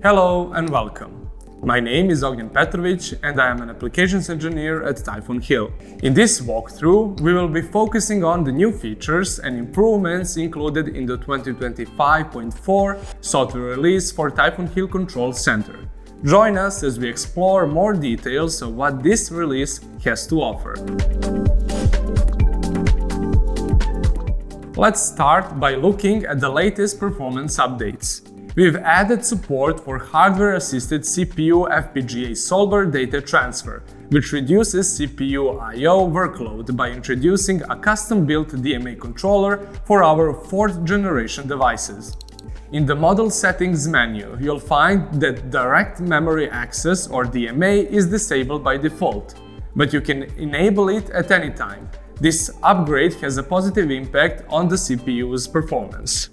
Hello and welcome. My name is Ognjen Petrovic and I am an applications engineer at Typhoon HIL. In this walkthrough, we will be focusing on the new features and improvements included in the 2025.4 software release for Typhoon HIL Control Center. Join us as we explore more details of what this release has to offer. Let's start by looking at the latest performance updates. We've added support for hardware-assisted CPU FPGA solver data transfer, which reduces CPU I/O workload by introducing a custom-built DMA controller for our 4th generation devices. In the Model Settings menu, you'll find that Direct Memory Access or DMA is disabled by default, but you can enable it at any time. This upgrade has a positive impact on the CPU's performance.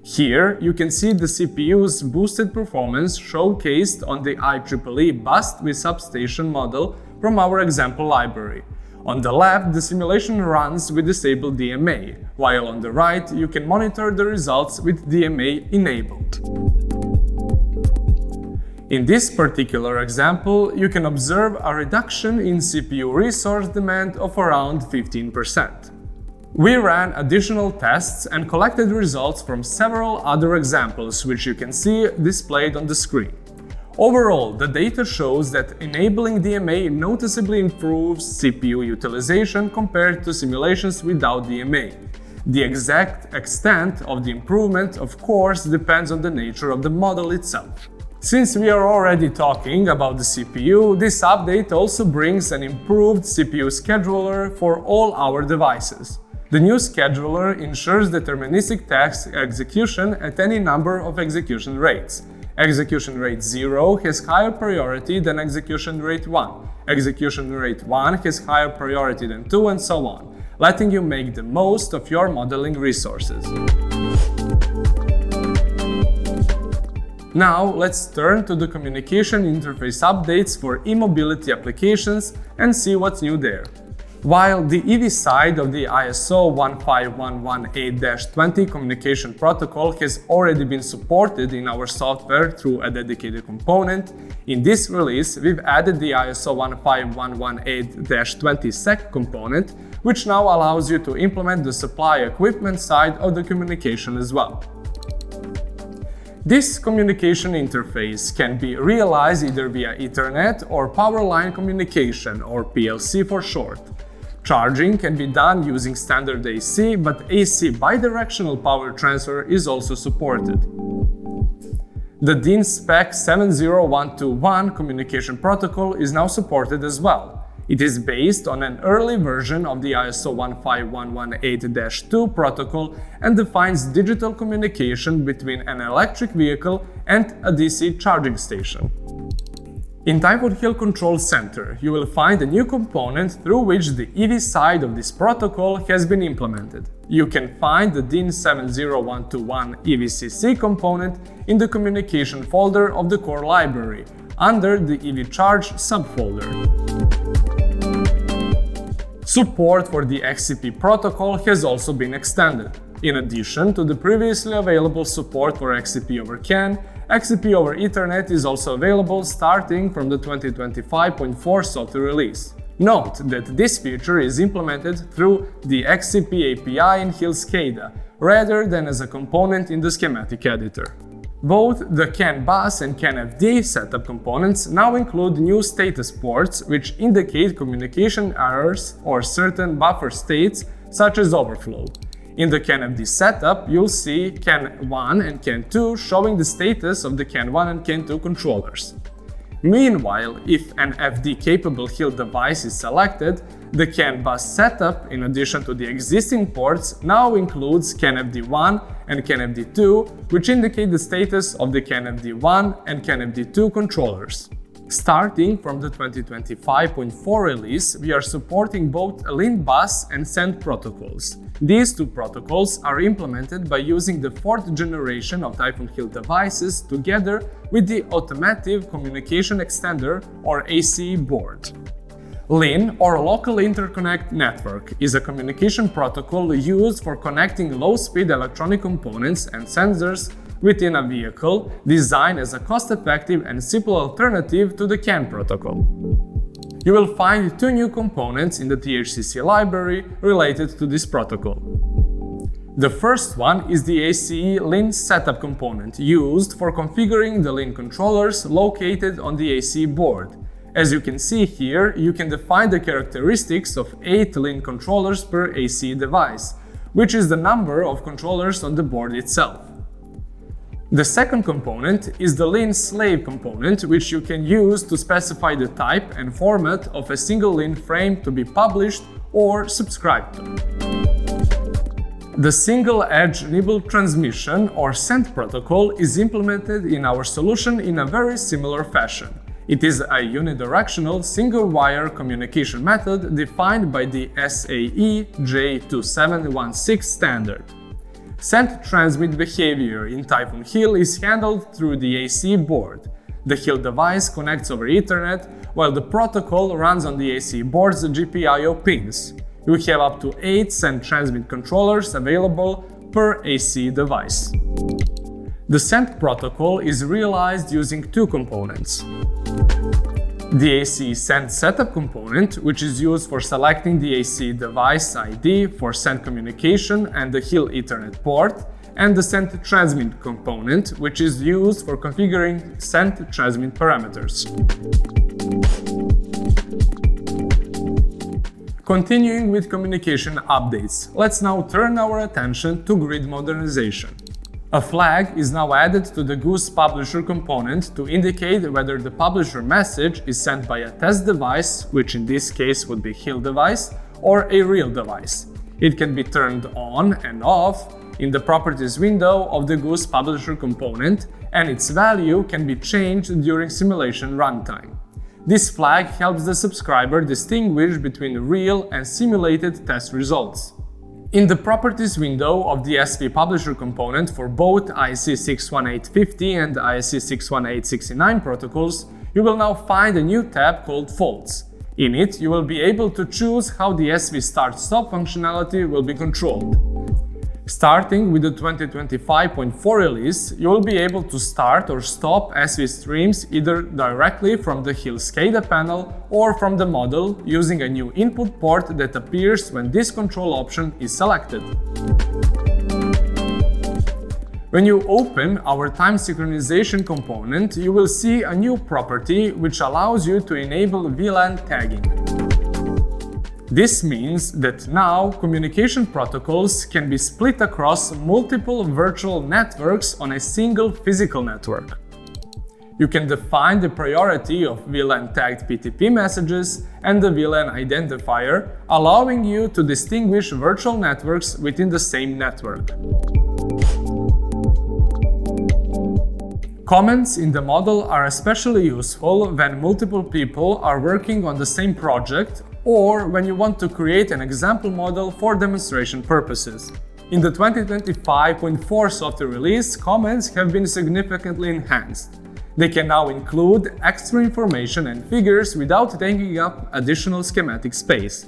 Here, you can see the CPU's boosted performance showcased on the IEEE bus with substation model from our example library. On the left, the simulation runs with disabled DMA, while on the right, you can monitor the results with DMA enabled. In this particular example, you can observe a reduction in CPU resource demand of around 15%. We ran additional tests and collected results from several other examples, which you can see displayed on the screen. Overall, the data shows that enabling DMA noticeably improves CPU utilization compared to simulations without DMA. The exact extent of the improvement, of course, depends on the nature of the model itself. Since we are already talking about the CPU, this update also brings an improved CPU scheduler for all our devices. The new scheduler ensures deterministic task execution at any number of execution rates. Execution rate 0 has higher priority than execution rate 1. Execution rate 1 has higher priority than 2, and so on, letting you make the most of your modeling resources. Now, let's turn to the communication interface updates for e-mobility applications and see what's new there. While the EV side of the ISO 15118-20 communication protocol has already been supported in our software through a dedicated component, in this release we've added the ISO 15118-20 SEC component, which now allows you to implement the supply equipment side of the communication as well. This communication interface can be realized either via Ethernet or Power Line Communication, or PLC for short. Charging can be done using standard AC, but AC bidirectional power transfer is also supported. The DIN spec 70121 communication protocol is now supported as well. It is based on an early version of the ISO 15118-2 protocol and defines digital communication between an electric vehicle and a DC charging station. In Typhoon HIL Control Center, you will find a new component through which the EV side of this protocol has been implemented. You can find the DIN 70121 EVCC component in the communication folder of the core library, under the EV Charge subfolder. Support for the XCP protocol has also been extended. In addition to the previously available support for XCP over CAN, XCP over Ethernet is also available starting from the 2025.4 software release. Note that this feature is implemented through the XCP API in HIL SCADA, rather than as a component in the schematic editor. Both the CAN bus and CAN FD setup components now include new status ports, which indicate communication errors or certain buffer states, such as overflow. In the CAN FD setup, you'll see CAN 1 and CAN 2 showing the status of the CAN 1 and CAN 2 controllers. Meanwhile, if an FD-capable HIL device is selected, the CAN bus setup, in addition to the existing ports, now includes CAN FD1 and CAN FD2, which indicate the status of the CAN FD1 and CAN FD2 controllers. Starting from the 2025.4 release, we are supporting both LIN bus and SEND protocols. These two protocols are implemented by using the 4th generation of Typhoon HIL devices together with the Automotive Communication Extender or ACE board. LIN, or Local Interconnect Network, is a communication protocol used for connecting low-speed electronic components and sensors within a vehicle, designed as a cost-effective and simple alternative to the CAN protocol. You will find two new components in the THCC library related to this protocol. The first one is the ACE LIN setup component used for configuring the LIN controllers located on the ACE board. As you can see here, you can define the characteristics of 8 LIN controllers per ACE device, which is the number of controllers on the board itself. The second component is the LIN slave component, which you can use to specify the type and format of a single LIN frame to be published or subscribed to. The single-edge nibble transmission or SENT protocol is implemented in our solution in a very similar fashion. It is a unidirectional single-wire communication method defined by the SAE J2716 standard. SENT transmit behavior in Typhoon HIL is handled through the AC board. The HIL device connects over Ethernet, while the protocol runs on the AC board's GPIO pins. You have up to 8 SENT transmit controllers available per AC device. The SENT protocol is realized using two components. The AC SENT setup component, which is used for selecting the AC device ID for SENT communication and the HIL Ethernet port, and the SENT transmit component, which is used for configuring SENT transmit parameters. Continuing with communication updates, let's now turn our attention to grid modernization. A flag is now added to the Goose Publisher component to indicate whether the publisher message is sent by a test device, which in this case would be HIL device, or a real device. It can be turned on and off in the Properties window of the Goose Publisher component, and its value can be changed during simulation runtime. This flag helps the subscriber distinguish between real and simulated test results. In the Properties window of the SV Publisher component for both IEC 61850 and IEC 61869 protocols, you will now find a new tab called Faults. In it, you will be able to choose how the SV Start-Stop functionality will be controlled. Starting with the 2025.4 release, you will be able to start or stop SV streams either directly from the HIL SCADA panel or from the model using a new input port that appears when this control option is selected. When you open our time synchronization component, you will see a new property which allows you to enable VLAN tagging. This means that now communication protocols can be split across multiple virtual networks on a single physical network. You can define the priority of VLAN tagged PTP messages and the VLAN identifier, allowing you to distinguish virtual networks within the same network. Comments in the model are especially useful when multiple people are working on the same project or when you want to create an example model for demonstration purposes. In the 2025.4 software release, comments have been significantly enhanced. They can now include extra information and figures without taking up additional schematic space.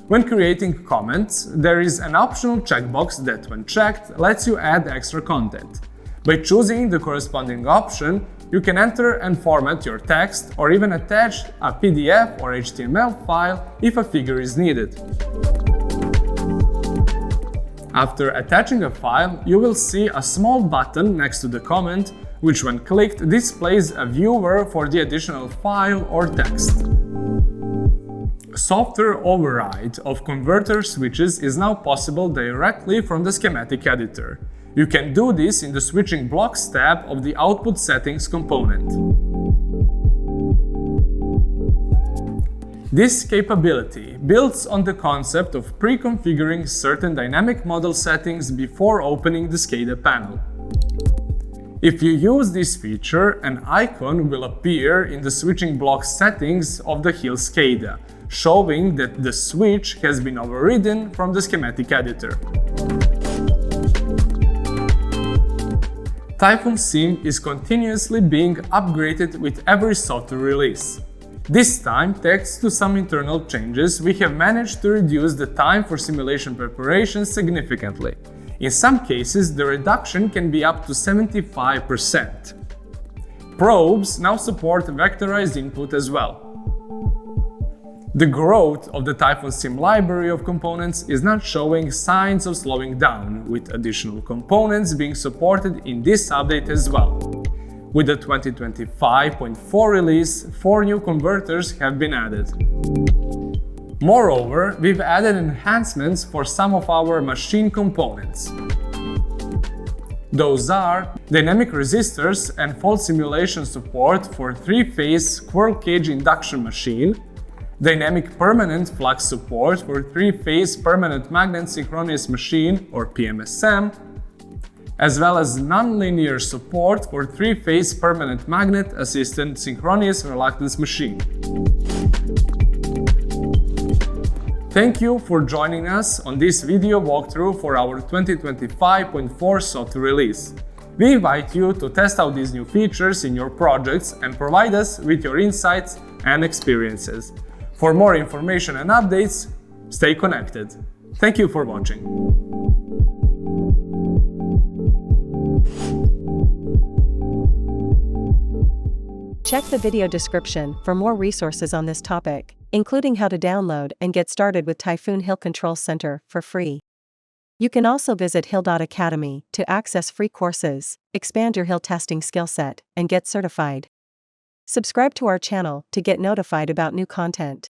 When creating comments, there is an optional checkbox that, when checked, lets you add extra content. By choosing the corresponding option, you can enter and format your text or even attach a PDF or HTML file if a figure is needed. After attaching a file, you will see a small button next to the comment, which when clicked displays a viewer for the additional file or text. Software override of converter switches is now possible directly from the schematic editor. You can do this in the Switching Blocks tab of the Output Settings component. This capability builds on the concept of pre-configuring certain dynamic model settings before opening the SCADA panel. If you use this feature, an icon will appear in the Switching Blocks settings of the HIL SCADA, showing that the switch has been overridden from the schematic editor. TyphoonSim is continuously being upgraded with every software release. This time, thanks to some internal changes, we have managed to reduce the time for simulation preparation significantly. In some cases, the reduction can be up to 75%. Probes now support vectorized input as well. The growth of the TyphoonSim library of components is not showing signs of slowing down, with additional components being supported in this update as well. With the 2025.4 release, 4 new converters have been added. Moreover, we've added enhancements for some of our machine components. Those are dynamic resistors and fault simulation support for 3-phase squirrel cage induction machine, dynamic permanent flux support for 3-phase permanent magnet synchronous machine or PMSM, as well as nonlinear support for 3-phase permanent magnet assisted synchronous reluctance machine. Thank you for joining us on this video walkthrough for our 2025.4 software release. We invite you to test out these new features in your projects and provide us with your insights and experiences. For more information and updates, stay connected. Thank you for watching. Check the video description for more resources on this topic, including how to download and get started with Typhoon HIL Control Center for free. You can also visit HIL.academy to access free courses, expand your HIL testing skill set, and get certified. Subscribe to our channel to get notified about new content.